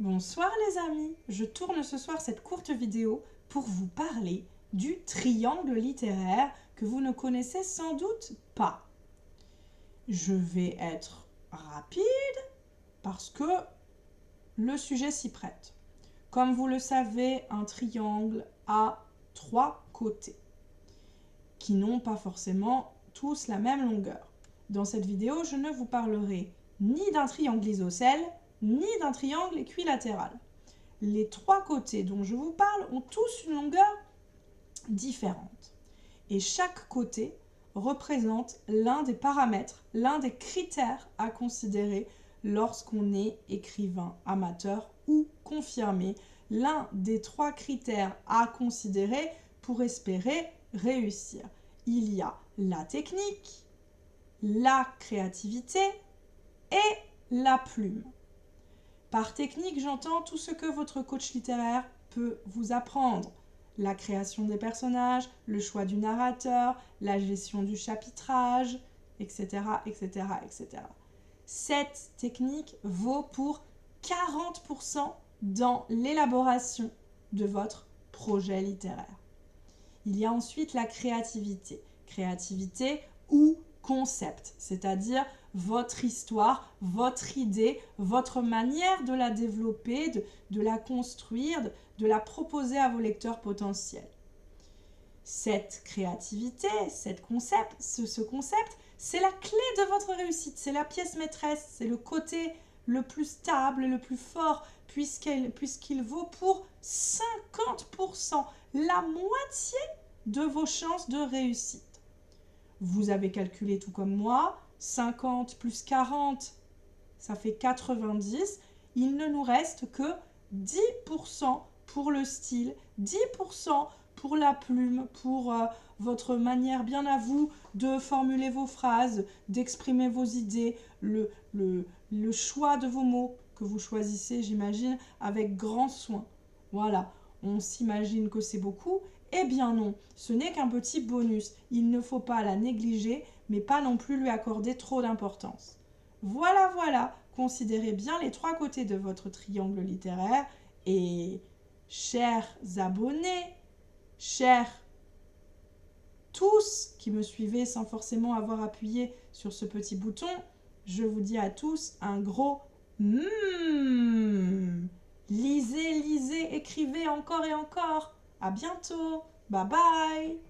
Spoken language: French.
Bonsoir les amis, je tourne ce soir cette courte vidéo pour vous parler du triangle littéraire que vous ne connaissez sans doute pas. Je vais être rapide parce que le sujet s'y prête. Comme vous le savez, un triangle a 3 côtés qui n'ont pas forcément tous la même longueur. Dans cette vidéo, je ne vous parlerai ni d'un triangle isocèle, ni d'un triangle équilatéral. Les 3 côtés dont je vous parle ont tous une longueur différente. Et chaque côté représente l'un des paramètres, l'un des critères à considérer lorsqu'on est écrivain amateur ou confirmé, l'un des 3 critères à considérer pour espérer réussir. Il y a la technique, la créativité et la plume. Par technique, j'entends tout ce que votre coach littéraire peut vous apprendre. La création des personnages, le choix du narrateur, la gestion du chapitrage, etc., etc., etc. Cette technique vaut pour 40% dans l'élaboration de votre projet littéraire. Il y a ensuite la créativité. Créativité ou concept, c'est-à-dire votre histoire, votre idée, votre manière de la développer, de la construire, de la proposer à vos lecteurs potentiels. Cette créativité, ce concept, c'est la clé de votre réussite, c'est la pièce maîtresse, c'est le côté le plus stable et le plus fort puisqu'il vaut pour 50%, la moitié de vos chances de réussite. Vous avez calculé tout comme moi, 50 plus 40, ça fait 90. Il ne nous reste que 10% pour le style, 10% pour la plume, pour votre manière bien à vous de formuler vos phrases, d'exprimer vos idées, le choix de vos mots que vous choisissez, j'imagine, avec grand soin. Voilà, on s'imagine que c'est beaucoup. Eh bien non, ce n'est qu'un petit bonus. Il ne faut pas la négliger, mais pas non plus lui accorder trop d'importance. Voilà, considérez bien les 3 côtés de votre triangle littéraire et, chers abonnés, chers tous qui me suivez sans forcément avoir appuyé sur ce petit bouton, je vous dis à tous un gros lisez, écrivez encore et encore. À bientôt. Bye bye.